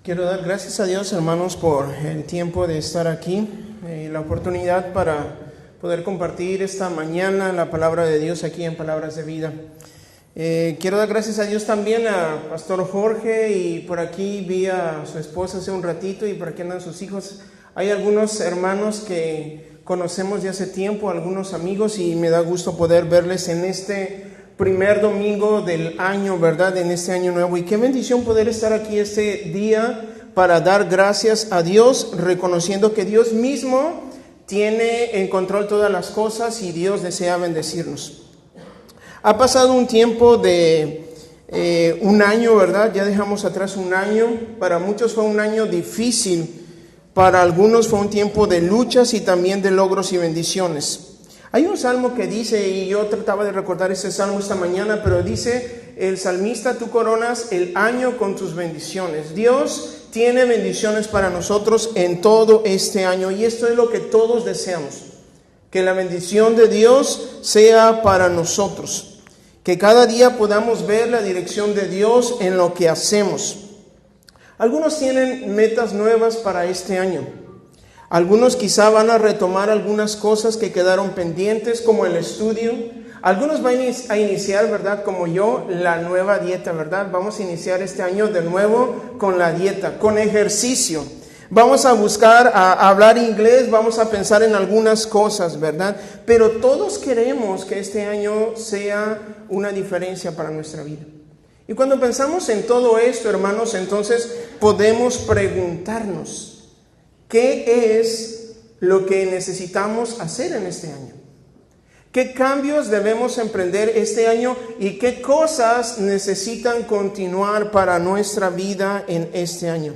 Quiero dar gracias a Dios, hermanos, por el tiempo de estar aquí, la oportunidad para poder compartir esta mañana la palabra de Dios aquí en Palabras de Vida. Quiero dar gracias a Dios también a Pastor Jorge, y por aquí vi a su esposa hace un ratito y por aquí andan sus hijos. Hay algunos hermanos que conocemos de hace tiempo, algunos amigos, y me da gusto poder verles en este primer domingo del año, ¿verdad? En este año nuevo. Y qué bendición poder estar aquí este día para dar gracias a Dios, reconociendo que Dios mismo tiene en control todas las cosas y Dios desea bendecirnos. Ha pasado un tiempo de un año, ¿verdad? Ya dejamos atrás un año. Para muchos fue un año difícil. Para algunos fue un tiempo de luchas y también de logros y bendiciones. Hay un salmo que dice, y yo trataba de recordar ese salmo esta mañana, pero dice el salmista: tú coronas el año con tus bendiciones. Dios tiene bendiciones para nosotros en todo este año, y esto es lo que todos deseamos, que la bendición de Dios sea para nosotros, que cada día podamos ver la dirección de Dios en lo que hacemos. Algunos tienen metas nuevas para este año. Algunos quizá van a retomar algunas cosas que quedaron pendientes, como el estudio. Algunos van a iniciar, ¿verdad? Como yo, la nueva dieta, ¿verdad? Vamos a iniciar este año de nuevo con la dieta, con ejercicio. Vamos a buscar a hablar inglés, vamos a pensar en algunas cosas, ¿verdad? Pero todos queremos que este año sea una diferencia para nuestra vida. Y cuando pensamos en todo esto, hermanos, entonces podemos preguntarnos: ¿qué es lo que necesitamos hacer en este año? ¿Qué cambios debemos emprender este año y qué cosas necesitan continuar para nuestra vida en este año?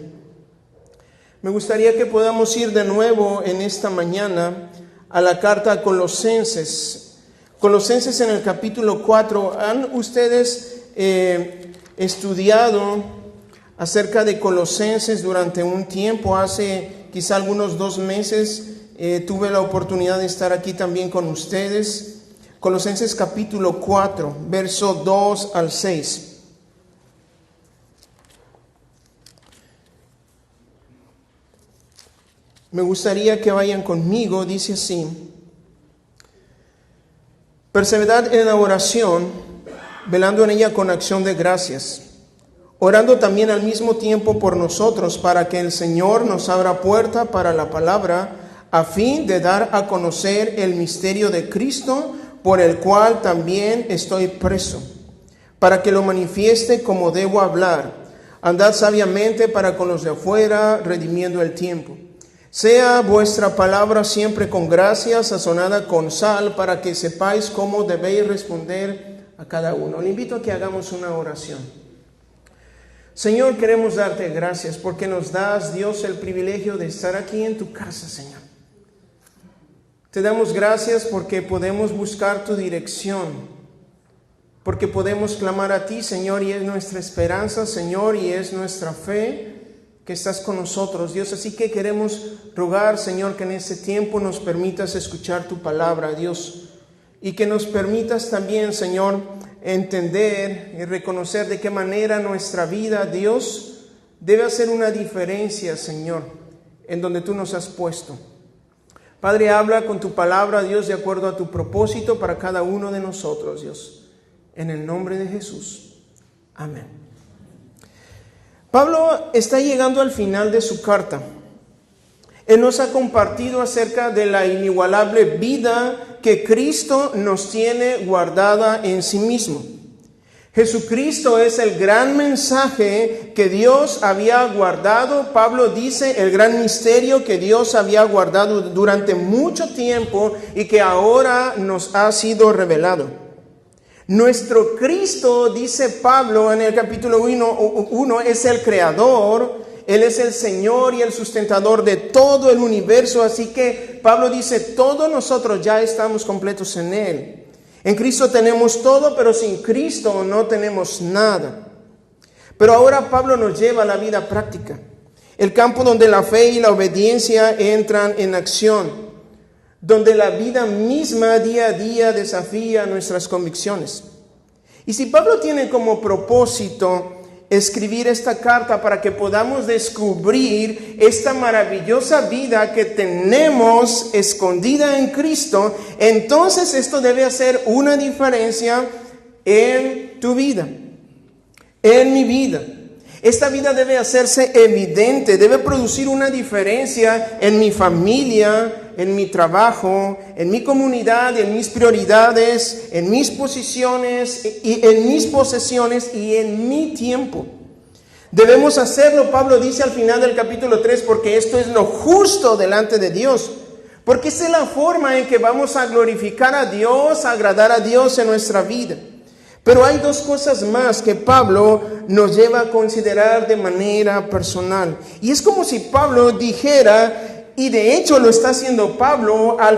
Me gustaría que podamos ir de nuevo en esta mañana a la carta a Colosenses. Colosenses en el capítulo 4. ¿Han ustedes estudiado acerca de Colosenses durante un tiempo? Hace quizá algunos 2 meses tuve la oportunidad de estar aquí también con ustedes. Colosenses capítulo 4, verso 2 al 6. Me gustaría que vayan conmigo. Dice así: perseverad en la oración, velando en ella con acción de gracias, orando también al mismo tiempo por nosotros, para que el Señor nos abra puerta para la palabra, a fin de dar a conocer el misterio de Cristo, por el cual también estoy preso, para que lo manifieste como debo hablar. Andad sabiamente para con los de afuera, redimiendo el tiempo. Sea vuestra palabra siempre con gracia, sazonada con sal, para que sepáis cómo debéis responder a cada uno. Le invito a que hagamos una oración. Señor, queremos darte gracias porque nos das, Dios, el privilegio de estar aquí en tu casa, Señor. Te damos gracias porque podemos buscar tu dirección, porque podemos clamar a ti, Señor, y es nuestra esperanza, Señor, y es nuestra fe que estás con nosotros, Dios. Así que queremos rogar, Señor, que en este tiempo nos permitas escuchar tu palabra, Dios, y que nos permitas también, Señor, entender y reconocer de qué manera nuestra vida, Dios, debe hacer una diferencia, Señor, en donde tú nos has puesto. Padre, habla con tu palabra, Dios, de acuerdo a tu propósito para cada uno de nosotros, Dios. En el nombre de Jesús. Amén. Pablo está llegando al final de su carta. Él nos ha compartido acerca de la inigualable vida que Cristo nos tiene guardada en sí mismo. Jesucristo es el gran mensaje que Dios había guardado. Pablo dice el gran misterio que Dios había guardado durante mucho tiempo y que ahora nos ha sido revelado. Nuestro Cristo, dice Pablo en el capítulo 1, es el creador. Él es el Señor y el sustentador de todo el universo. Así que Pablo dice, todos nosotros ya estamos completos en Él. En Cristo tenemos todo, pero sin Cristo no tenemos nada. Pero ahora Pablo nos lleva a la vida práctica, el campo donde la fe y la obediencia entran en acción, donde la vida misma día a día desafía nuestras convicciones. Y si Pablo tiene como propósito escribir esta carta para que podamos descubrir esta maravillosa vida que tenemos escondida en Cristo, entonces esto debe hacer una diferencia en tu vida, en mi vida. Esta vida debe hacerse evidente, debe producir una diferencia en mi familia, en mi trabajo, en mi comunidad, en mis prioridades, en mis posiciones, y en mis posesiones y en mi tiempo. Debemos hacerlo, Pablo dice al final del capítulo 3, porque esto es lo justo delante de Dios. Porque esa es la forma en que vamos a glorificar a Dios, a agradar a Dios en nuestra vida. Pero hay dos cosas más que Pablo nos lleva a considerar de manera personal. Y es como si Pablo dijera, y de hecho lo está haciendo Pablo al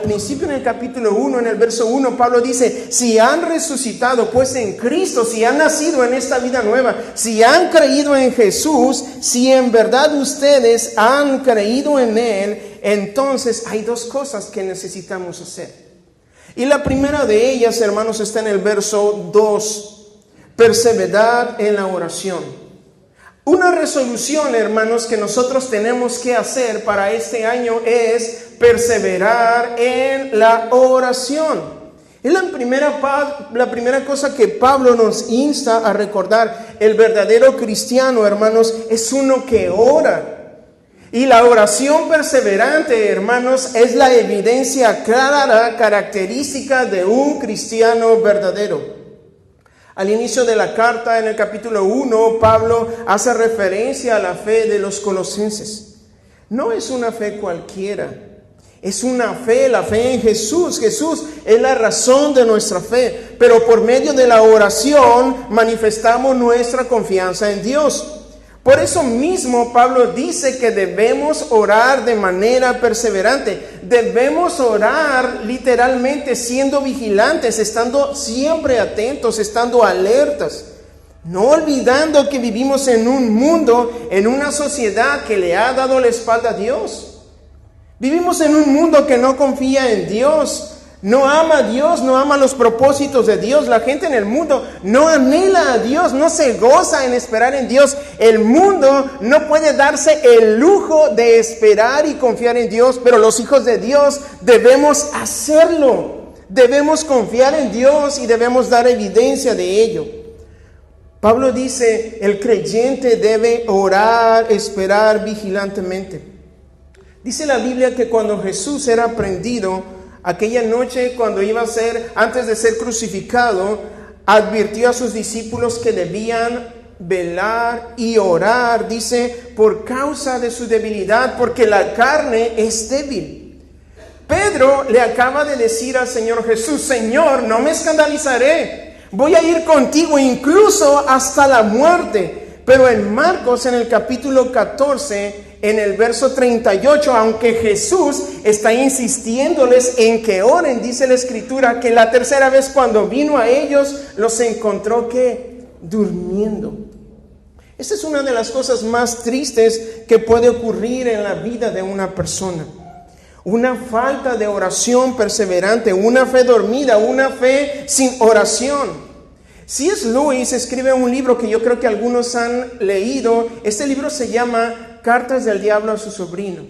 principio en el capítulo 1, en el verso 1, Pablo dice, si han resucitado pues en Cristo, si han nacido en esta vida nueva, si han creído en Jesús, si en verdad ustedes han creído en Él, entonces hay dos cosas que necesitamos hacer. Y la primera de ellas, hermanos, está en el verso 2. Perseverar en la oración. Una resolución, hermanos, que nosotros tenemos que hacer para este año es perseverar en la oración. Es la primera cosa que Pablo nos insta a recordar. El verdadero cristiano, hermanos, es uno que ora. Y la oración perseverante, hermanos, es la evidencia clara, característica de un cristiano verdadero. Al inicio de la carta, en el capítulo 1, Pablo hace referencia a la fe de los colosenses. No es una fe cualquiera, es una fe, la fe en Jesús. Jesús es la razón de nuestra fe, pero por medio de la oración manifestamos nuestra confianza en Dios. Por eso mismo Pablo dice que debemos orar de manera perseverante. Debemos orar literalmente siendo vigilantes, estando siempre atentos, estando alertas. No olvidando que vivimos en un mundo, en una sociedad que le ha dado la espalda a Dios. Vivimos en un mundo que no confía en Dios. No ama a Dios, no ama los propósitos de Dios. La gente en el mundo no anhela a Dios, no se goza en esperar en Dios. El mundo no puede darse el lujo de esperar y confiar en Dios, pero los hijos de Dios debemos hacerlo. Debemos confiar en Dios y debemos dar evidencia de ello. Pablo dice, el creyente debe orar, esperar vigilantemente. Dice la Biblia que cuando Jesús era prendido, aquella noche cuando iba a ser, antes de ser crucificado, advirtió a sus discípulos que debían velar y orar, dice, por causa de su debilidad, porque la carne es débil. Pedro le acaba de decir al Señor Jesús, Señor, no me escandalizaré, voy a ir contigo incluso hasta la muerte. Pero en Marcos, en el capítulo 14, en el verso 38, aunque Jesús está insistiéndoles en que oren, dice la Escritura, que la tercera vez cuando vino a ellos, los encontró que durmiendo. Esta es una de las cosas más tristes que puede ocurrir en la vida de una persona. Una falta de oración perseverante, una fe dormida, una fe sin oración. C.S. Lewis escribe un libro que yo creo que algunos han leído. Este libro se llama Cartas del Diablo a su sobrino.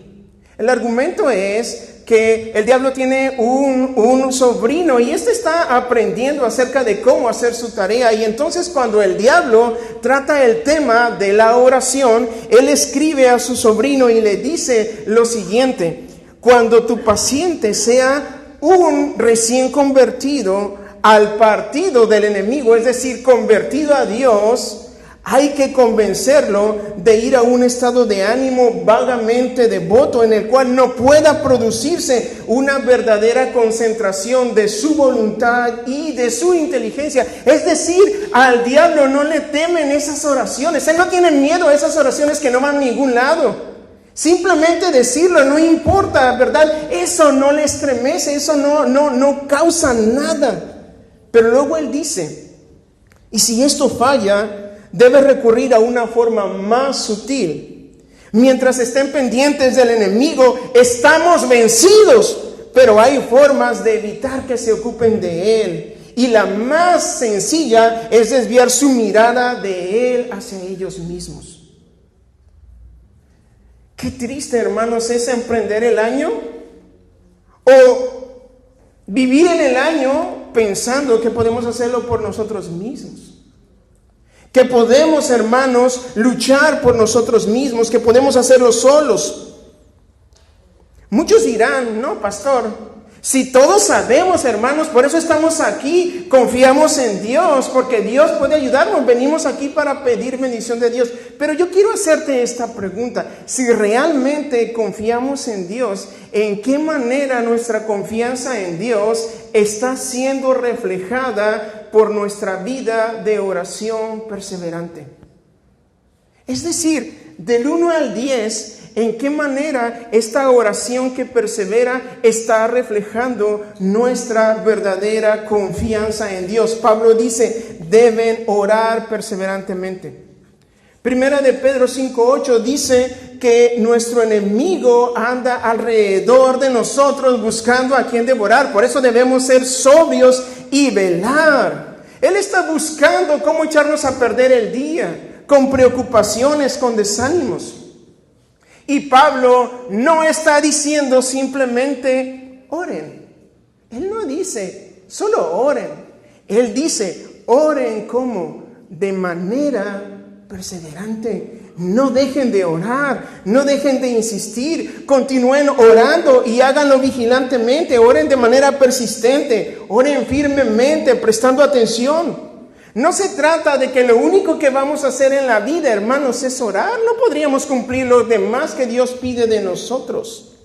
El argumento es que el diablo tiene un sobrino y este está aprendiendo acerca de cómo hacer su tarea. Y entonces cuando el diablo trata el tema de la oración, él escribe a su sobrino y le dice lo siguiente: cuando tu paciente sea un recién convertido al partido del enemigo, es decir, convertido a Dios, hay que convencerlo de ir a un estado de ánimo vagamente devoto en el cual no pueda producirse una verdadera concentración de su voluntad y de su inteligencia. Es decir, al diablo no le temen esas oraciones, él no tiene miedo a esas oraciones que no van a ningún lado. Simplemente decirlo no importa, ¿verdad? Eso no le estremece, eso no causa nada. Pero luego él dice, y si esto falla, debe recurrir a una forma más sutil. Mientras estén pendientes del enemigo, estamos vencidos, pero hay formas de evitar que se ocupen de él. Y la más sencilla es desviar su mirada de Él hacia ellos mismos. Qué triste, hermanos, es emprender el año o vivir en el año pensando que podemos hacerlo por nosotros mismos. Que podemos, hermanos, luchar por nosotros mismos, que podemos hacerlo solos. Muchos dirán, no, pastor, si todos sabemos, hermanos, por eso estamos aquí, confiamos en Dios, porque Dios puede ayudarnos, venimos aquí para pedir bendición de Dios. Pero yo quiero hacerte esta pregunta: si realmente confiamos en Dios, ¿en qué manera nuestra confianza en Dios está siendo reflejada por nuestra vida de oración perseverante? Es decir, del 1 al 10, ¿en qué manera esta oración que persevera está reflejando nuestra verdadera confianza en Dios? Pablo dice, deben orar perseverantemente. Primera de Pedro 5:8 dice que nuestro enemigo anda alrededor de nosotros buscando a quien devorar. Por eso debemos ser sobrios y velar. Él está buscando cómo echarnos a perder el día, con preocupaciones, con desánimos. Y Pablo no está diciendo simplemente oren. Él no dice solo oren. Él dice oren como de manera perseverante. No dejen de orar, no dejen de insistir, continúen orando y háganlo vigilantemente. Oren de manera persistente, oren firmemente, prestando atención. No se trata de que lo único que vamos a hacer en la vida, hermanos, es orar. No podríamos cumplir lo demás que Dios pide de nosotros.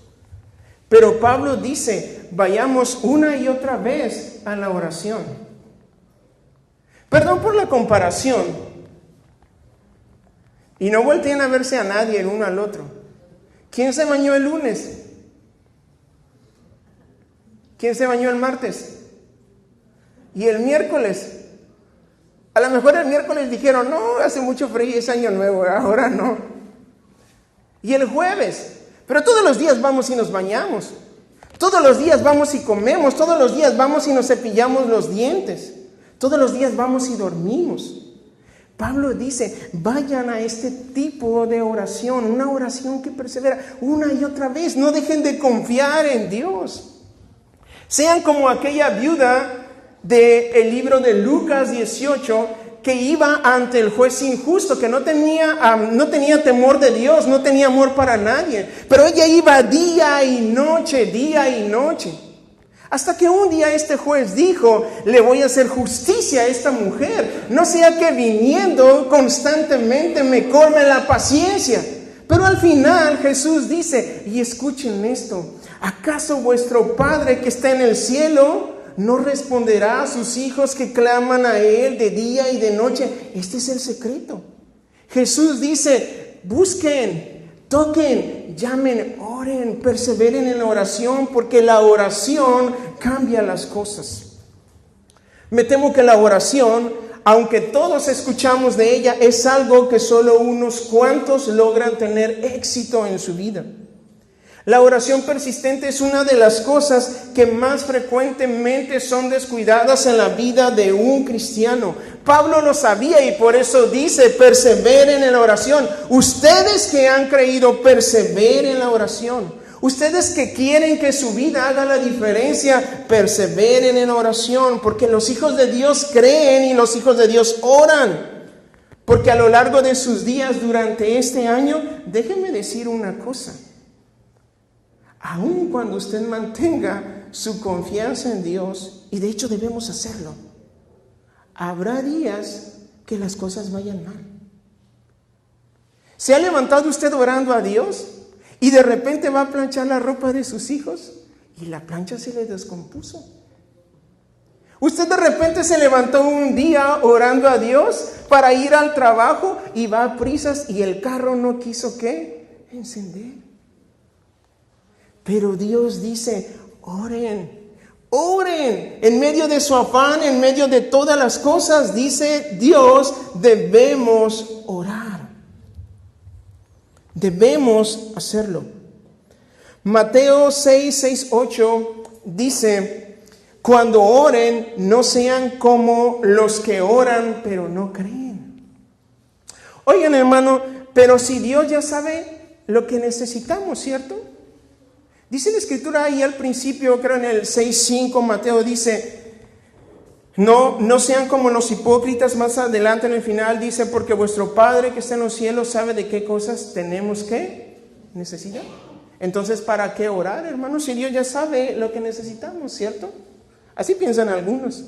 Pero Pablo dice, vayamos una y otra vez a la oración. Perdón por la comparación. Y no volteen a verse a nadie el uno al otro. ¿Quién se bañó el lunes? ¿Quién se bañó el martes? ¿Y el miércoles? A lo mejor el miércoles dijeron, no, hace mucho frío, es año nuevo, ahora no. Y el jueves, pero todos los días vamos y nos bañamos. Todos los días vamos y comemos, todos los días vamos y nos cepillamos los dientes. Todos los días vamos y dormimos. Pablo dice, vayan a este tipo de oración, una oración que persevera una y otra vez. No dejen de confiar en Dios. Sean como aquella viuda del libro de Lucas 18, que iba ante el juez injusto, que no tenía temor de Dios, no tenía amor para nadie, pero ella iba día y noche, hasta que un día este juez dijo, le voy a hacer justicia a esta mujer, no sea que viniendo constantemente me colme la paciencia. Pero al final Jesús dice, y escuchen esto, ¿acaso vuestro Padre que está en el cielo no responderá a sus hijos que claman a Él de día y de noche? Este es el secreto. Jesús dice, busquen, toquen, llamen, oren, perseveren en la oración, porque la oración cambia las cosas. Me temo que la oración, aunque todos escuchamos de ella, es algo que solo unos cuantos logran tener éxito en su vida. La oración persistente es una de las cosas que más frecuentemente son descuidadas en la vida de un cristiano. Pablo lo sabía y por eso dice, perseveren en la oración. Ustedes que han creído, perseveren en la oración. Ustedes que quieren que su vida haga la diferencia, perseveren en la oración, porque los hijos de Dios creen y los hijos de Dios oran. Porque a lo largo de sus días durante este año, déjenme decir una cosa. Aun cuando usted mantenga su confianza en Dios, y de hecho debemos hacerlo, habrá días que las cosas vayan mal. ¿Se ha levantado usted orando a Dios y de repente va a planchar la ropa de sus hijos y la plancha se le descompuso? Usted de repente se levantó un día orando a Dios para ir al trabajo y va a prisas y el carro no quiso ¿qué? Encender. Pero Dios dice, oren, oren. En medio de su afán, en medio de todas las cosas, dice Dios, debemos orar. Debemos hacerlo. Mateo 6:8 dice, Cuando oren, no sean como los que oran, pero no creen. Oigan, hermano, pero si Dios ya sabe lo que necesitamos, ¿cierto? Dice la Escritura ahí al principio, creo en el 6:5, Mateo dice, no sean como los hipócritas. Más adelante en el final dice, porque vuestro Padre que está en los cielos sabe de qué cosas tenemos que necesitar. Entonces, ¿para qué orar, hermanos? Si Dios ya sabe lo que necesitamos, ¿cierto? Así piensan algunos.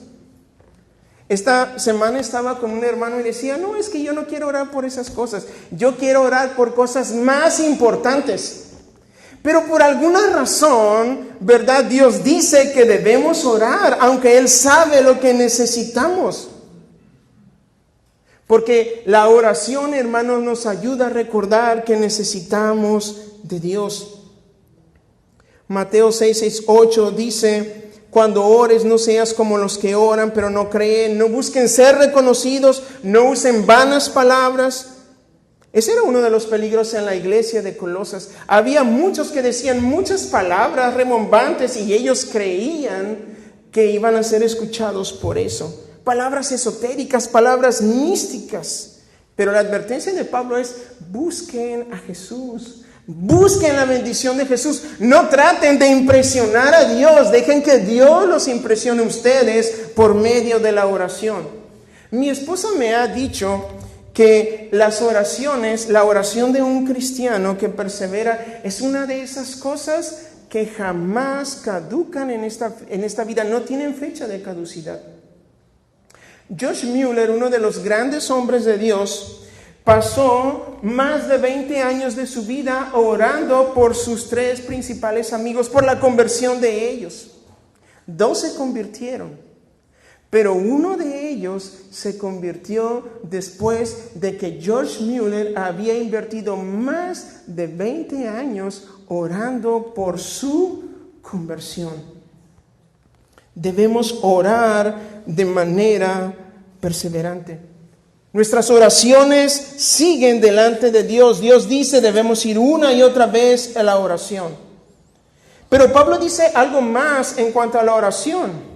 Esta semana estaba con un hermano y decía, no, es que yo no quiero orar por esas cosas. Yo quiero orar por cosas más importantes. Pero por alguna razón, ¿verdad? Dios dice que debemos orar, aunque Él sabe lo que necesitamos. Porque la oración, hermanos, nos ayuda a recordar que necesitamos de Dios. Mateo 6:8 dice, cuando ores no seas como los que oran, pero no creen, no busquen ser reconocidos, no usen vanas palabras. Ese era uno de los peligros en la iglesia de Colosas. Había muchos que decían muchas palabras rebombantes y ellos creían que iban a ser escuchados por eso. Palabras esotéricas, palabras místicas. Pero la advertencia de Pablo es, busquen a Jesús. Busquen la bendición de Jesús. No traten de impresionar a Dios. Dejen que Dios los impresione a ustedes por medio de la oración. Mi esposa me ha dicho que las oraciones, la oración de un cristiano que persevera es una de esas cosas que jamás caducan en esta vida, no tienen fecha de caducidad. Josh Mueller, uno de los grandes hombres de Dios, pasó más de 20 años de su vida orando por sus 3 principales amigos, por la conversión de ellos. 2 se convirtieron. Pero uno de ellos se convirtió después de que George Mueller había invertido más de 20 años orando por su conversión. Debemos orar de manera perseverante. Nuestras oraciones siguen delante de Dios. Dios dice debemos ir una y otra vez a la oración. Pero Pablo dice algo más en cuanto a la oración.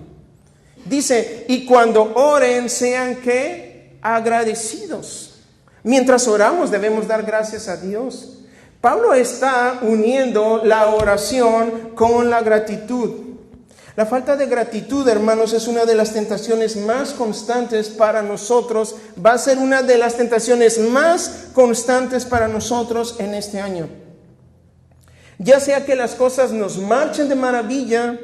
Dice, y cuando oren sean ¿qué? Agradecidos. Mientras oramos debemos dar gracias a Dios. Pablo está uniendo la oración con la gratitud. La falta de gratitud, hermanos, es una de las tentaciones más constantes para nosotros. Va a ser una de las tentaciones más constantes para nosotros en este año. Ya sea que las cosas nos marchen de maravilla,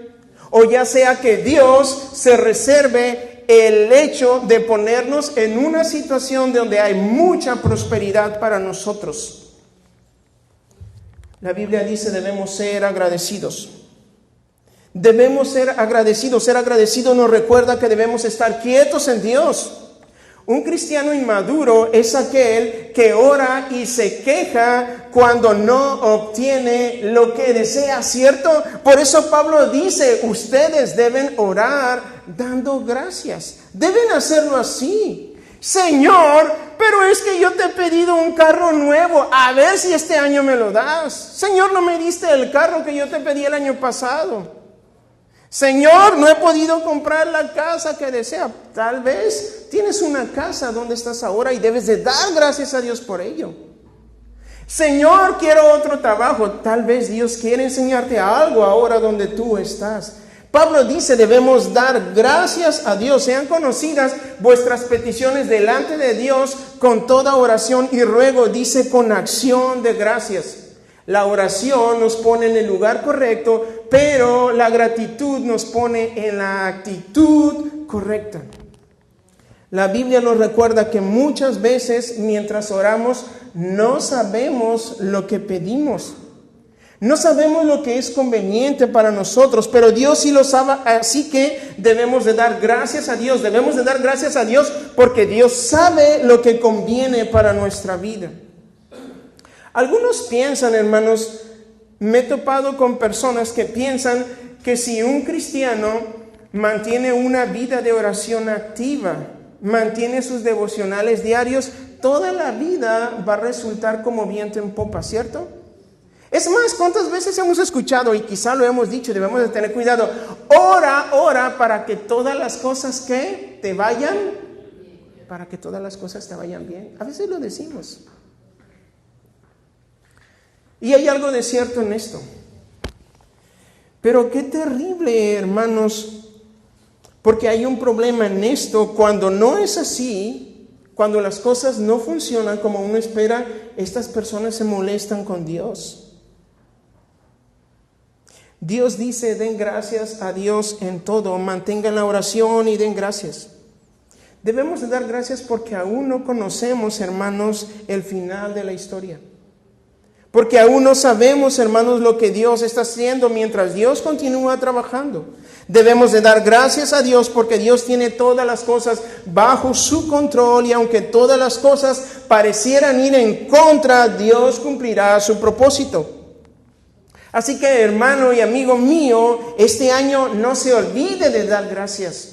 o ya sea que Dios se reserve el hecho de ponernos en una situación donde hay mucha prosperidad para nosotros. La Biblia dice debemos ser agradecidos. Debemos ser agradecidos. Ser agradecido nos recuerda que debemos estar quietos en Dios. Un cristiano inmaduro es aquel que ora y se queja cuando no obtiene lo que desea, ¿cierto? Por eso Pablo dice, ustedes deben orar dando gracias. Deben hacerlo así. Señor, pero es que yo te he pedido un carro nuevo. A ver si este año me lo das. Señor, no me diste el carro que yo te pedí el año pasado. Señor, no he podido comprar la casa que desea. Tal vez tienes una casa donde estás ahora y debes de dar gracias a Dios por ello. Señor, quiero otro trabajo. Tal vez Dios quiere enseñarte algo ahora donde tú estás. Pablo dice, debemos dar gracias a Dios. Sean conocidas vuestras peticiones delante de Dios con toda oración y ruego, dice, con acción de gracias. La oración nos pone en el lugar correcto, pero la gratitud nos pone en la actitud correcta. La Biblia nos recuerda que muchas veces mientras oramos no sabemos lo que pedimos. No sabemos lo que es conveniente para nosotros, pero Dios sí lo sabe, así que debemos de dar gracias a Dios. Debemos de dar gracias a Dios porque Dios sabe lo que conviene para nuestra vida. Algunos piensan, hermanos, me he topado con personas que piensan que si un cristiano mantiene una vida de oración activa, mantiene sus devocionales diarios, toda la vida va a resultar como viento en popa, ¿cierto? Es más, ¿cuántas veces hemos escuchado y quizá lo hemos dicho, debemos de tener cuidado? Ora para que todas las cosas que te vayan, para que todas las cosas te vayan bien. A veces lo decimos. Y hay algo de cierto en esto. Pero qué terrible, hermanos, porque hay un problema en esto. Cuando no es así, cuando las cosas no funcionan como uno espera, estas personas se molestan con Dios. Dios dice, den gracias a Dios en todo, mantengan la oración y den gracias. Debemos de dar gracias porque aún no conocemos, hermanos, el final de la historia. Porque aún no sabemos, hermanos, lo que Dios está haciendo mientras Dios continúa trabajando. Debemos de dar gracias a Dios porque Dios tiene todas las cosas bajo su control y aunque todas las cosas parecieran ir en contra, Dios cumplirá su propósito. Así que, hermano y amigo mío, este año no se olvide de dar gracias.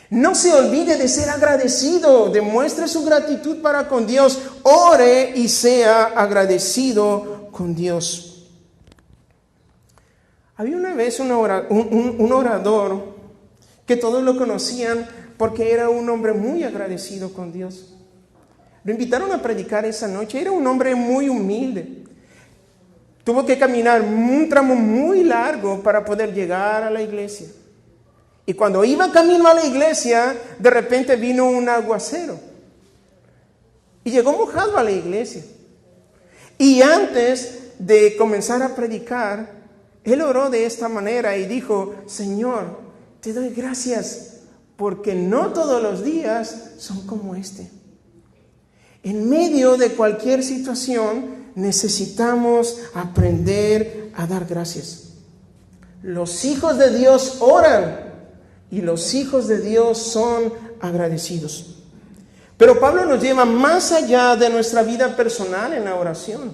No se olvide de ser agradecido, demuestre su gratitud para con Dios, ore y sea agradecido con Dios. Había una vez un orador que todos lo conocían porque era un hombre muy agradecido con Dios. Lo invitaron a predicar esa noche, era un hombre muy humilde. Tuvo que caminar un tramo muy largo para poder llegar a la iglesia. Y cuando iba camino a la iglesia, de repente vino un aguacero. Y llegó mojado a la iglesia. Y antes de comenzar a predicar, él oró de esta manera y dijo, Señor, te doy gracias porque no todos los días son como este. En medio de cualquier situación, necesitamos aprender a dar gracias. Los hijos de Dios oran y los hijos de Dios son agradecidos. Pero Pablo nos lleva más allá de nuestra vida personal en la oración.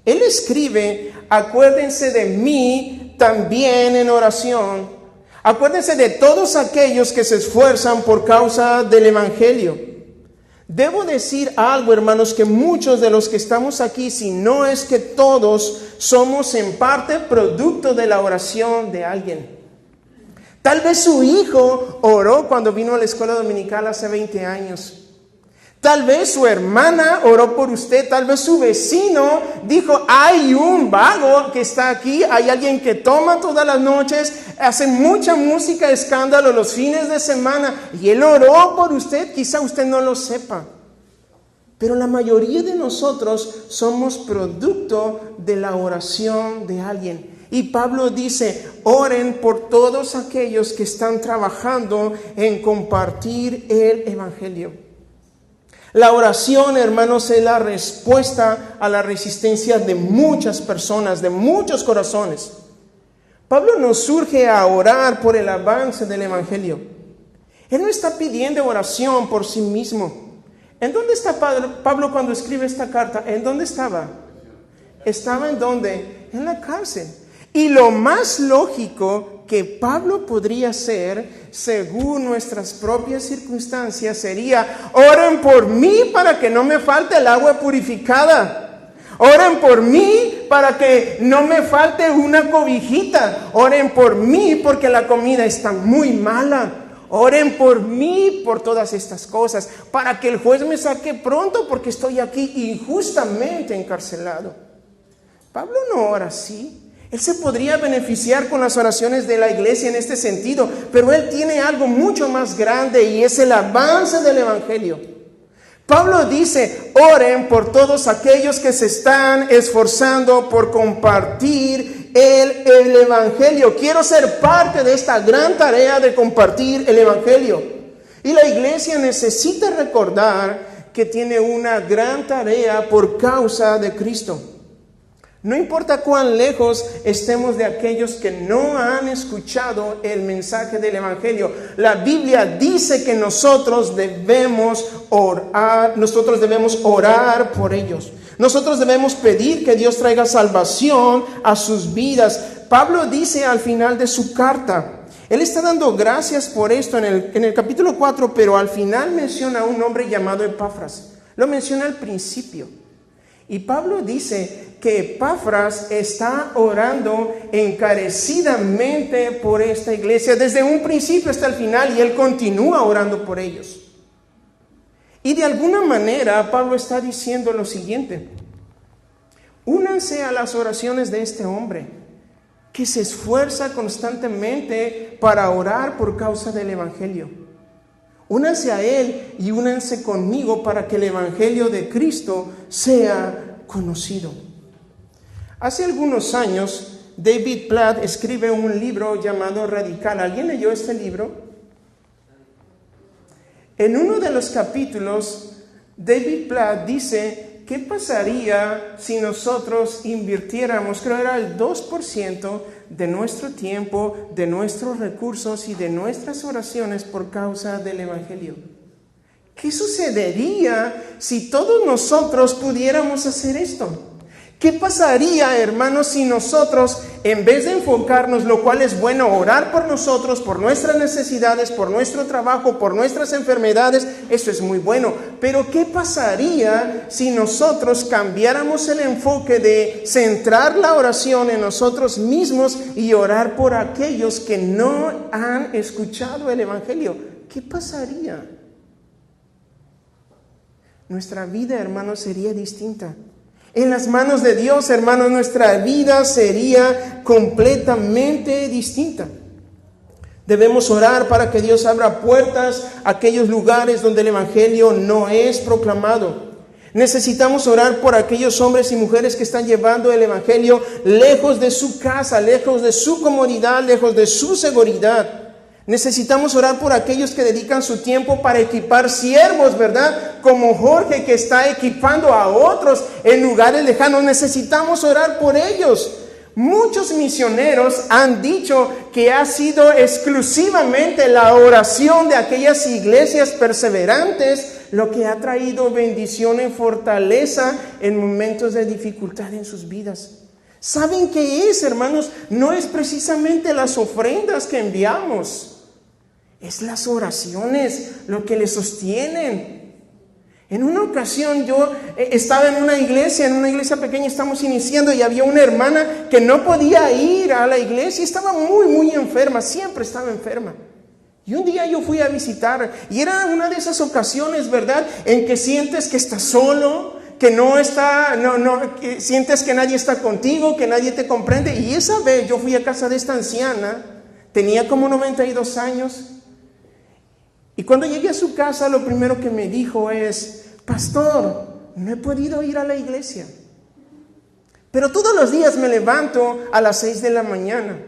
Él escribe, acuérdense de mí también en oración. Acuérdense de todos aquellos que se esfuerzan por causa del Evangelio. Debo decir algo, hermanos, que muchos de los que estamos aquí, si no es que todos, somos en parte producto de la oración de alguien. Tal vez su hijo oró cuando vino a la escuela dominical hace 20 años. Tal vez su hermana oró por usted, tal vez su vecino dijo, hay un vago que está aquí, hay alguien que toma todas las noches, hace mucha música, escándalo los fines de semana, y él oró por usted, quizá usted no lo sepa. Pero la mayoría de nosotros somos producto de la oración de alguien. Y Pablo dice, oren por todos aquellos que están trabajando en compartir el Evangelio. La oración, hermanos, es la respuesta a la resistencia de muchas personas, de muchos corazones. Pablo nos surge a orar por el avance del Evangelio. Él no está pidiendo oración por sí mismo. ¿En dónde está Pablo cuando escribe esta carta? ¿En dónde estaba? ¿Estaba en dónde? En la cárcel. Y lo más lógico que Pablo podría hacer, según nuestras propias circunstancias, sería, oren por mí para que no me falte el agua purificada. Oren por mí para que no me falte una cobijita. Oren por mí porque la comida está muy mala. Oren por mí por todas estas cosas, para que el juez me saque pronto porque estoy aquí injustamente encarcelado. Pablo no ora así. Él se podría beneficiar con las oraciones de la iglesia en este sentido, pero él tiene algo mucho más grande y es el avance del Evangelio. Pablo dice, oren por todos aquellos que se están esforzando por compartir el Evangelio. Quiero ser parte de esta gran tarea de compartir el Evangelio. Y la iglesia necesita recordar que tiene una gran tarea por causa de Cristo. No importa cuán lejos estemos de aquellos que no han escuchado el mensaje del Evangelio. La Biblia dice que nosotros debemos orar por ellos. Nosotros debemos pedir que Dios traiga salvación a sus vidas. Pablo dice al final de su carta, él está dando gracias por esto en el capítulo 4, pero al final menciona a un hombre llamado Epafras. Lo menciona al principio. Y Pablo dice que Epafras está orando encarecidamente por esta iglesia desde un principio hasta el final, y él continúa orando por ellos. Y de alguna manera Pablo está diciendo lo siguiente: únanse a las oraciones de este hombre, que se esfuerza constantemente para orar por causa del Evangelio. Únanse a él y únanse conmigo para que el Evangelio de Cristo sea conocido. Hace algunos años, David Platt escribe un libro llamado Radical. ¿Alguien leyó este libro? En uno de los capítulos, David Platt dice: ¿qué pasaría si nosotros invirtiéramos, creo era el 2% de nuestro tiempo, de nuestros recursos y de nuestras oraciones por causa del Evangelio? ¿Qué sucedería si todos nosotros pudiéramos hacer esto? ¿Qué pasaría, hermanos, si nosotros, en vez de enfocarnos, lo cual es bueno, orar por nosotros, por nuestras necesidades, por nuestro trabajo, por nuestras enfermedades? Eso es muy bueno. Pero ¿qué pasaría si nosotros cambiáramos el enfoque de centrar la oración en nosotros mismos y orar por aquellos que no han escuchado el Evangelio? ¿Qué pasaría? Nuestra vida, hermanos, sería distinta. En las manos de Dios, hermanos, nuestra vida sería completamente distinta. Debemos orar para que Dios abra puertas a aquellos lugares donde el Evangelio no es proclamado. Necesitamos orar por aquellos hombres y mujeres que están llevando el Evangelio lejos de su casa, lejos de su comodidad, lejos de su seguridad. Necesitamos orar por aquellos que dedican su tiempo para equipar siervos, ¿verdad? Como Jorge, que está equipando a otros en lugares lejanos. Necesitamos orar por ellos. Muchos misioneros han dicho que ha sido exclusivamente la oración de aquellas iglesias perseverantes lo que ha traído bendición y fortaleza en momentos de dificultad en sus vidas. ¿Saben qué es, hermanos? No es precisamente las ofrendas que enviamos. Es las oraciones lo que le sostienen. En una ocasión yo estaba en una iglesia pequeña, estamos iniciando, y había una hermana que no podía ir a la iglesia, estaba muy enferma, siempre estaba enferma. Y un día yo fui a visitar, y era una de esas ocasiones, ¿verdad?, en que sientes que estás solo, que que sientes que nadie está contigo, que nadie te comprende. Y esa vez yo fui a casa de esta anciana, tenía como 92 años, y cuando llegué a su casa, lo primero que me dijo es: pastor, no he podido ir a la iglesia, pero todos los días me levanto a las 6 de la mañana.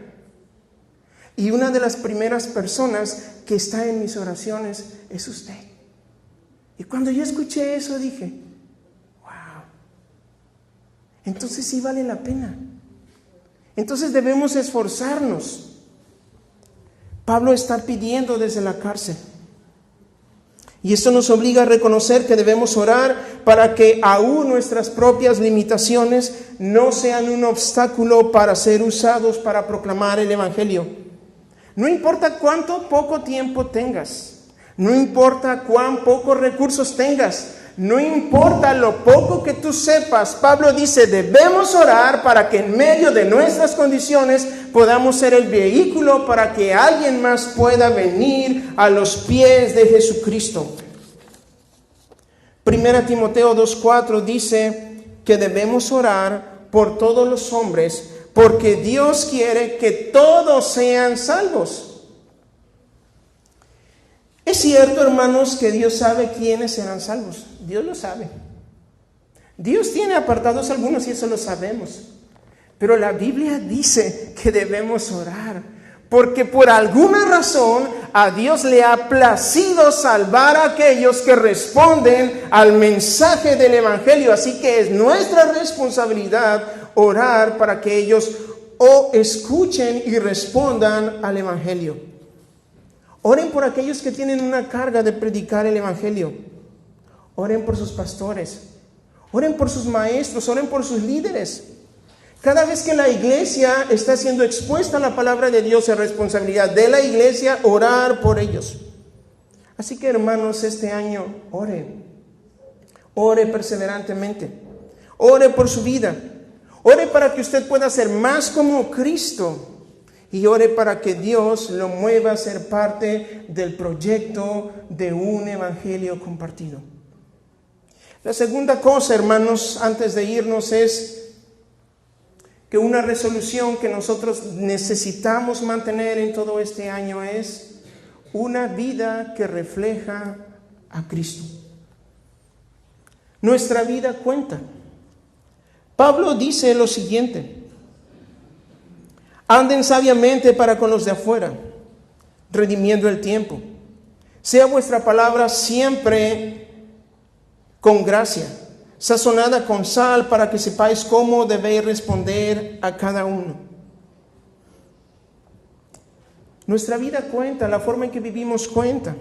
Y una de las primeras personas que está en mis oraciones es usted. Y cuando yo escuché eso dije: wow, entonces sí vale la pena. Entonces debemos esforzarnos. Pablo está pidiendo desde la cárcel. Y esto nos obliga a reconocer que debemos orar para que aún nuestras propias limitaciones no sean un obstáculo para ser usados para proclamar el Evangelio. No importa cuánto poco tiempo tengas, no importa cuán pocos recursos tengas, no importa lo poco que tú sepas. Pablo dice: debemos orar para que en medio de nuestras condiciones podamos ser el vehículo para que alguien más pueda venir a los pies de Jesucristo. 1 Timoteo 2:4 dice que debemos orar por todos los hombres, porque Dios quiere que todos sean salvos. Es cierto, hermanos, que Dios sabe quiénes serán salvos. Dios lo sabe. Dios tiene apartados algunos y eso lo sabemos. Pero la Biblia dice que debemos orar, porque por alguna razón a Dios le ha placido salvar a aquellos que responden al mensaje del Evangelio. Así que es nuestra responsabilidad orar para que ellos escuchen y respondan al Evangelio. Oren por aquellos que tienen una carga de predicar el Evangelio. Oren por sus pastores. Oren por sus maestros. Oren por sus líderes. Cada vez que la iglesia está siendo expuesta a la palabra de Dios, es responsabilidad de la iglesia orar por ellos. Así que, hermanos, este año ore perseverantemente. Ore por su vida. Ore para que usted pueda ser más como Cristo. Y ore para que Dios lo mueva a ser parte del proyecto de un evangelio compartido. La segunda cosa, hermanos, antes de irnos, es que una resolución que nosotros necesitamos mantener en todo este año es una vida que refleja a Cristo. Nuestra vida cuenta. Pablo dice lo siguiente: anden sabiamente para con los de afuera, redimiendo el tiempo. Sea vuestra palabra siempre con gracia, sazonada con sal, para que sepáis cómo debéis responder a cada uno. Nuestra vida cuenta, la forma en que vivimos cuenta.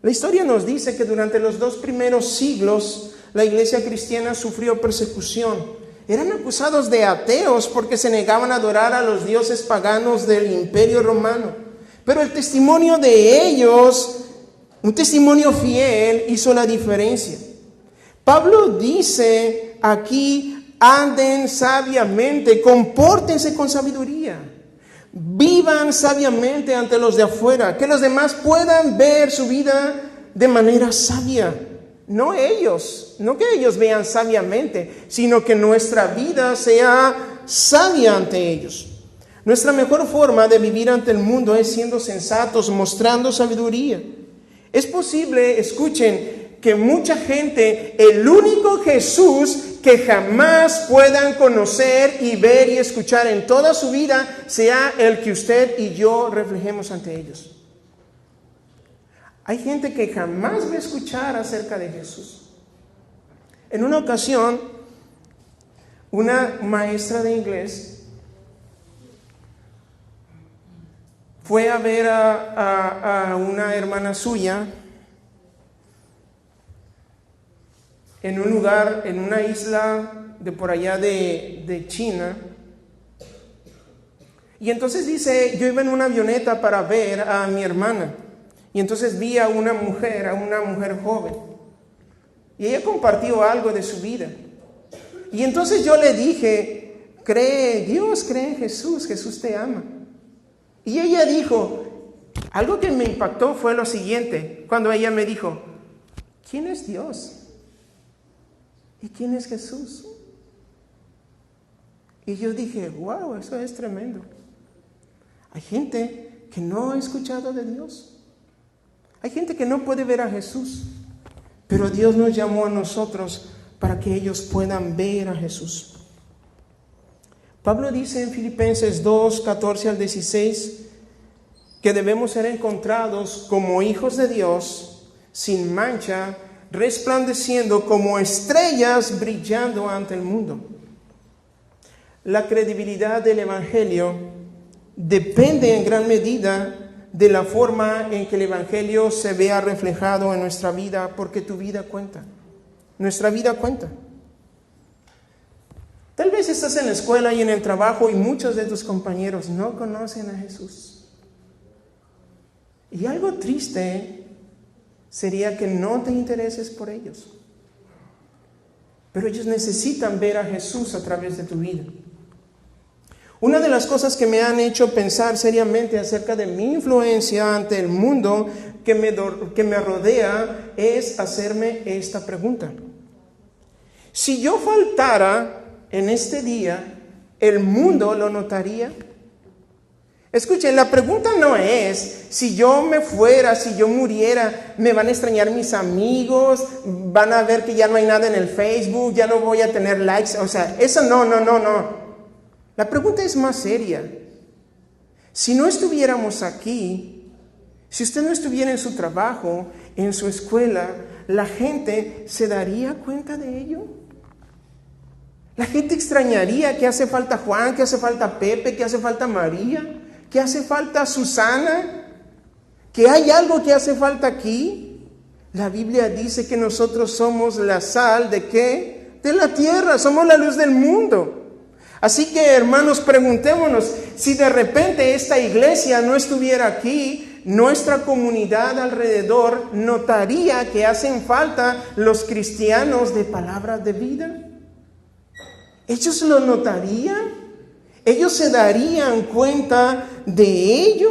La historia nos dice que durante los 2 primeros siglos la iglesia cristiana sufrió persecución. Eran acusados de ateos porque se negaban a adorar a los dioses paganos del Imperio Romano. Pero el testimonio de ellos, un testimonio fiel, hizo la diferencia. Pablo dice aquí: anden sabiamente, compórtense con sabiduría, vivan sabiamente ante los de afuera, que los demás puedan ver su vida de manera sabia. No que ellos vean sabiamente, sino que nuestra vida sea sabia ante ellos. Nuestra mejor forma de vivir ante el mundo es siendo sensatos, mostrando sabiduría. Es posible, escuchen, que mucha gente, el único Jesús que jamás puedan conocer y ver y escuchar en toda su vida, sea el que usted y yo reflejemos ante ellos. Hay gente que jamás va a escuchar acerca de Jesús. En una ocasión, una maestra de inglés fue a ver a una hermana suya en un lugar, en una isla de por allá de China. Y entonces dice: yo iba en una avioneta para ver a mi hermana. Y entonces vi a una mujer joven. Y ella compartió algo de su vida. Y entonces yo le dije: Dios cree en Jesús, Jesús te ama. Y ella dijo, algo que me impactó fue lo siguiente, cuando ella me dijo: ¿quién es Dios? ¿Y quién es Jesús? Y yo dije: wow, eso es tremendo. Hay gente que no ha escuchado de Dios. Hay gente que no puede ver a Jesús, pero Dios nos llamó a nosotros para que ellos puedan ver a Jesús. Pablo dice en Filipenses 2, 14 al 16, que debemos ser encontrados como hijos de Dios, sin mancha, resplandeciendo como estrellas brillando ante el mundo. La credibilidad del Evangelio depende en gran medida de la forma en que el Evangelio se vea reflejado en nuestra vida, porque tu vida cuenta. Nuestra vida cuenta. Tal vez estás en la escuela y en el trabajo y muchos de tus compañeros no conocen a Jesús. Y algo triste sería que no te intereses por ellos. Pero ellos necesitan ver a Jesús a través de tu vida. Una de las cosas que me han hecho pensar seriamente acerca de mi influencia ante el mundo que me rodea es hacerme esta pregunta. Si yo faltara en este día, ¿el mundo lo notaría? Escuchen, la pregunta no es si yo me fuera, si yo muriera, ¿me van a extrañar mis amigos? ¿Van a ver que ya no hay nada en el Facebook? ¿Ya no voy a tener likes? O sea, eso no. La pregunta es más seria. Si no estuviéramos aquí, si usted no estuviera en su trabajo, en su escuela, ¿la gente se daría cuenta de ello? La gente extrañaría que hace falta Juan, que hace falta Pepe, que hace falta María, que hace falta Susana, que hay algo que hace falta aquí. La Biblia dice que nosotros somos la sal ¿de qué? De la tierra, somos la luz del mundo. Así que, hermanos, preguntémonos, si de repente esta iglesia no estuviera aquí, nuestra comunidad alrededor notaría que hacen falta los cristianos de palabras de vida. ¿Ellos lo notarían? ¿Ellos se darían cuenta de ello?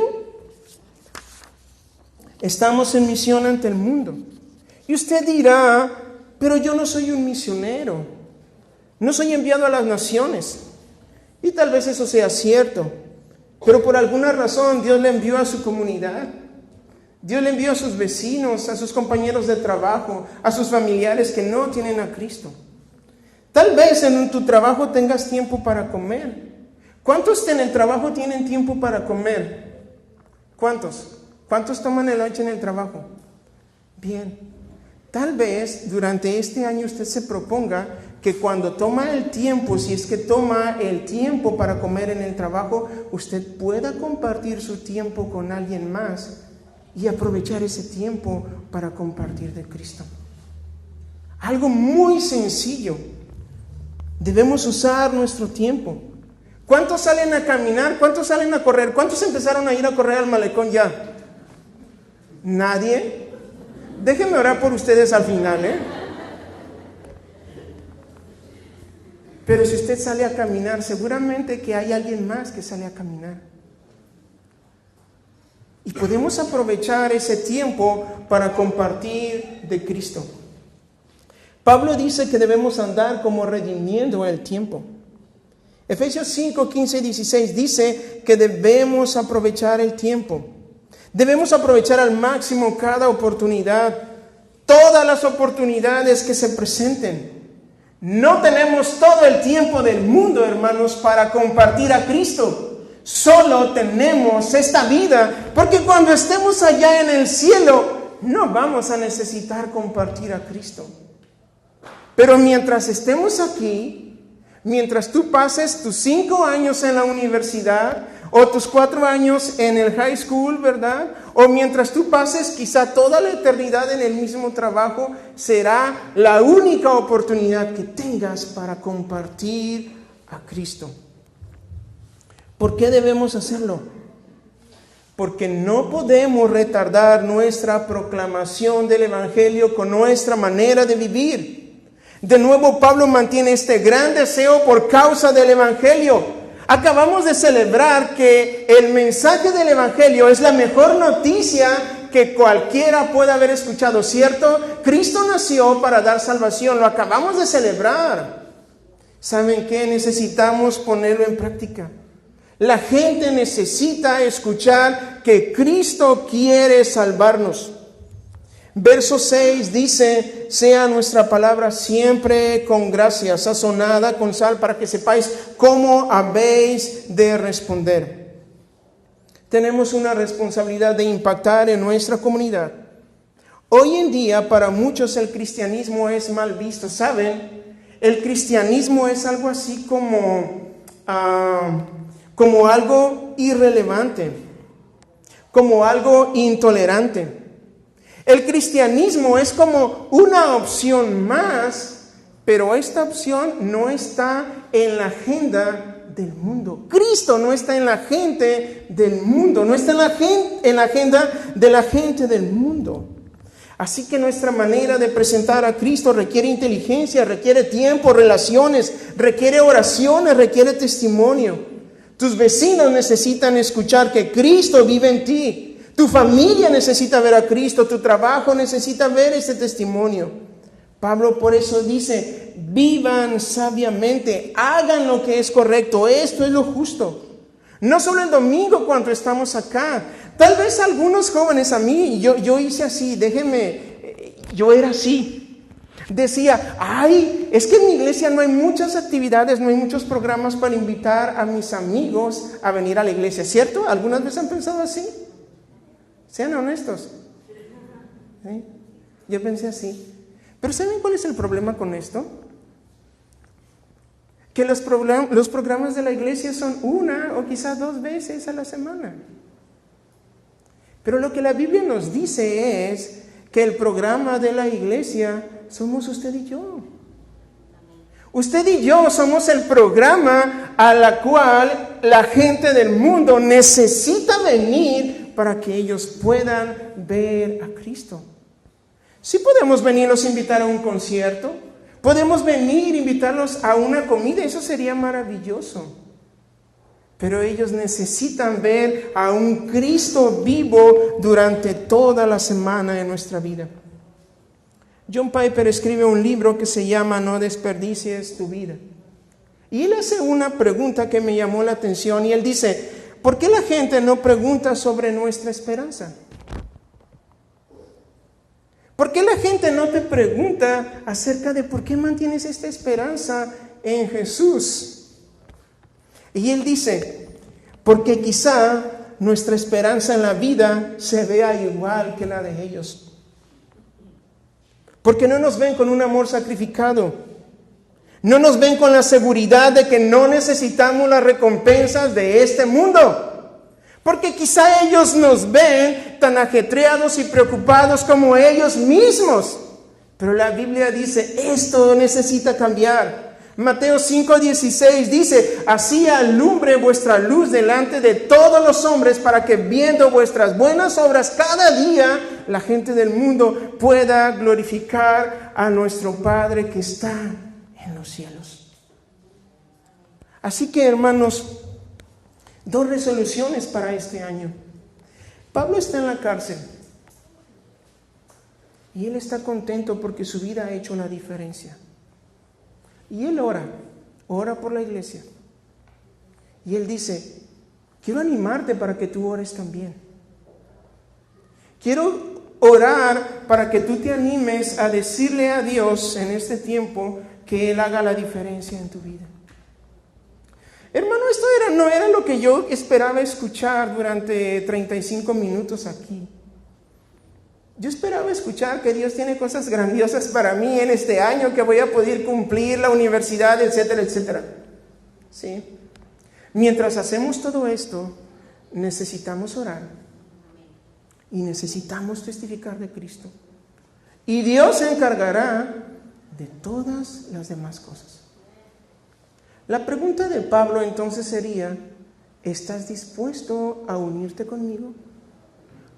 Estamos en misión ante el mundo. Y usted dirá, pero yo no soy un misionero. No soy enviado a las naciones. Y tal vez eso sea cierto. Pero por alguna razón Dios le envió a su comunidad. Dios le envió a sus vecinos, a sus compañeros de trabajo, a sus familiares que no tienen a Cristo. Tal vez en tu trabajo tengas tiempo para comer. ¿Cuántos en el trabajo tienen tiempo para comer? ¿Cuántos? ¿Cuántos toman el lunch en el trabajo? Bien. Tal vez durante este año usted se proponga que cuando toma el tiempo, si es que toma el tiempo para comer en el trabajo, usted pueda compartir su tiempo con alguien más y aprovechar ese tiempo para compartir de Cristo. Algo muy sencillo. Debemos usar nuestro tiempo. ¿Cuántos salen a caminar? ¿Cuántos salen a correr? ¿Cuántos empezaron a ir a correr al malecón ya? ¿Nadie? Déjenme orar por ustedes al final, Pero si usted sale a caminar, seguramente que hay alguien más que sale a caminar. Y podemos aprovechar ese tiempo para compartir de Cristo. Pablo dice que debemos andar como redimiendo el tiempo. Efesios 5, 15 y 16 dice que debemos aprovechar el tiempo. Debemos aprovechar al máximo cada oportunidad, todas las oportunidades que se presenten. No tenemos todo el tiempo del mundo, hermanos, para compartir a Cristo. Solo tenemos esta vida, porque cuando estemos allá en el cielo, no vamos a necesitar compartir a Cristo. Pero mientras estemos aquí, mientras tú pases tus 5 años en la universidad, o tus 4 años en el high school, ¿verdad? O mientras tú pases quizá toda la eternidad en el mismo trabajo, será la única oportunidad que tengas para compartir a Cristo. ¿Por qué debemos hacerlo? Porque no podemos retardar nuestra proclamación del Evangelio con nuestra manera de vivir. De nuevo, Pablo mantiene este gran deseo por causa del Evangelio. Acabamos de celebrar que el mensaje del Evangelio es la mejor noticia que cualquiera pueda haber escuchado, ¿cierto? Cristo nació para dar salvación, lo acabamos de celebrar. ¿Saben qué? Necesitamos ponerlo en práctica. La gente necesita escuchar que Cristo quiere salvarnos. Verso 6 dice, sea nuestra palabra siempre con gracia, sazonada con sal, para que sepáis cómo habéis de responder. Tenemos una responsabilidad de impactar en nuestra comunidad. Hoy en día, para muchos el cristianismo es mal visto, ¿saben? El cristianismo es algo así como algo irrelevante, como algo intolerante. El cristianismo es como una opción más, pero esta opción no está en la agenda del mundo. Cristo no está en la gente del mundo, no está en la agenda de la gente del mundo. Así que nuestra manera de presentar a Cristo requiere inteligencia, requiere tiempo, relaciones, requiere oraciones, requiere testimonio. Tus vecinos necesitan escuchar que Cristo vive en ti. Tu familia necesita ver a Cristo, tu trabajo necesita ver ese testimonio. Pablo por eso dice, vivan sabiamente, hagan lo que es correcto, esto es lo justo. No solo el domingo cuando estamos acá, tal vez algunos jóvenes a mí, yo hice así, yo era así. Decía, es que en mi iglesia no hay muchas actividades, no hay muchos programas para invitar a mis amigos a venir a la iglesia, ¿cierto? ¿Algunas veces han pensado así? Sean honestos. ¿Sí? Yo pensé así. Pero ¿saben cuál es el problema con esto? Que los programas de la iglesia son 1 o quizás 2 veces a la semana. Pero lo que la Biblia nos dice es que el programa de la iglesia somos usted y yo. Usted y yo somos el programa a la cual la gente del mundo necesita venir para que ellos puedan ver a Cristo. Sí podemos venirlos a invitar a un concierto, Podemos venir, invitarlos a una comida, eso sería maravilloso. Pero ellos necesitan ver a un Cristo vivo durante toda la semana de nuestra vida. John Piper escribe un libro que se llama No desperdicies tu vida. Y él hace una pregunta que me llamó la atención y él dice, ¿por qué la gente no pregunta sobre nuestra esperanza? ¿Por qué la gente no te pregunta acerca de por qué mantienes esta esperanza en Jesús? Y él dice, porque quizá nuestra esperanza en la vida se vea igual que la de ellos. Porque no nos ven con un amor sacrificado. No nos ven con la seguridad de que no necesitamos las recompensas de este mundo. Porque quizá ellos nos ven tan ajetreados y preocupados como ellos mismos. Pero la Biblia dice, esto necesita cambiar. Mateo 5:16 dice, así alumbre vuestra luz delante de todos los hombres para que viendo vuestras buenas obras cada día, la gente del mundo pueda glorificar a nuestro Padre que está en los cielos. Así que, hermanos, 2 resoluciones para este año. Pablo está en la cárcel y él está contento porque su vida ha hecho una diferencia. Y él ora por la iglesia. Y él dice, quiero animarte para que tú ores también. Quiero orar para que tú te animes a decirle a Dios en este tiempo que Él haga la diferencia en tu vida. Hermano, esto no era lo que yo esperaba escuchar durante 35 minutos aquí. Yo esperaba escuchar que Dios tiene cosas grandiosas para mí en este año, que voy a poder cumplir la universidad, etcétera, etcétera. ¿Sí? Mientras hacemos todo esto, necesitamos orar y necesitamos testificar de Cristo. Y Dios se encargará de todas las demás cosas. La pregunta de Pablo entonces sería, ¿estás dispuesto a unirte conmigo?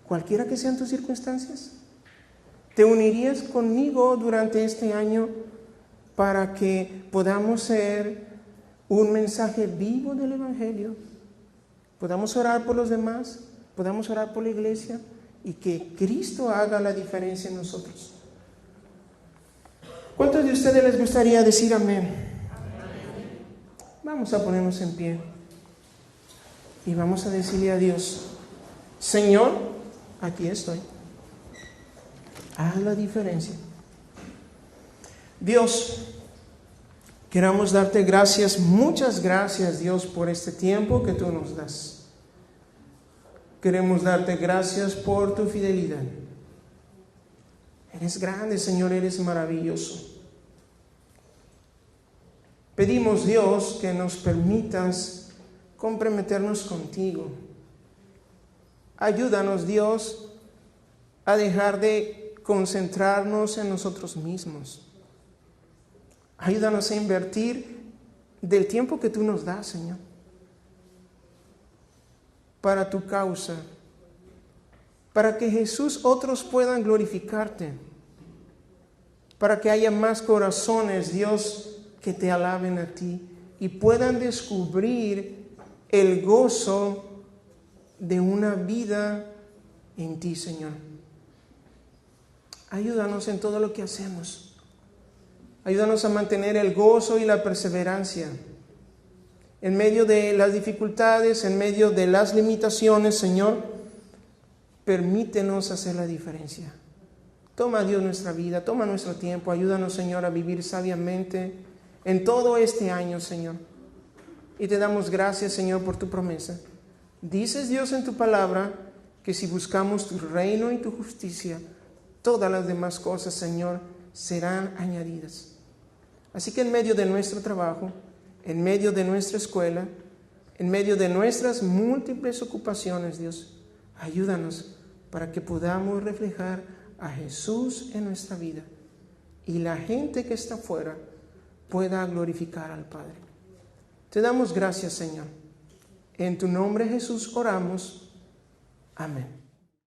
Cualquiera que sean tus circunstancias, ¿te unirías conmigo durante este año para que podamos ser un mensaje vivo del Evangelio? Podamos orar por los demás, podamos orar por la iglesia y que Cristo haga la diferencia en nosotros. ¿Cuántos de ustedes les gustaría decir amén? Vamos a ponernos en pie y vamos a decirle a Dios, Señor, aquí estoy. Haz la diferencia. Dios, queramos darte gracias, muchas gracias, Dios, por este tiempo que tú nos das. Queremos darte gracias por tu fidelidad. Eres grande, Señor, eres maravilloso. Pedimos, Dios, que nos permitas comprometernos contigo. Ayúdanos, Dios, a dejar de concentrarnos en nosotros mismos. Ayúdanos a invertir del tiempo que tú nos das, Señor, para tu causa, para que Jesús, otros puedan glorificarte, para que haya más corazones, Dios, que te alaben a ti y puedan descubrir el gozo de una vida en ti, Señor. Ayúdanos en todo lo que hacemos. Ayúdanos a mantener el gozo y la perseverancia. En medio de las dificultades, en medio de las limitaciones, Señor, permítenos hacer la diferencia. Toma, Dios, nuestra vida, toma nuestro tiempo. Ayúdanos, Señor, a vivir sabiamente en todo este año, Señor. Y te damos gracias, Señor, por tu promesa. Dices, Dios, en tu palabra, que si buscamos tu reino y tu justicia, todas las demás cosas, Señor, serán añadidas. Así que en medio de nuestro trabajo, en medio de nuestra escuela, en medio de nuestras múltiples ocupaciones, Dios, ayúdanos para que podamos reflejar a Jesús en nuestra vida y la gente que está afuera pueda glorificar al Padre. Te damos gracias, Señor. En tu nombre, Jesús, oramos. Amén.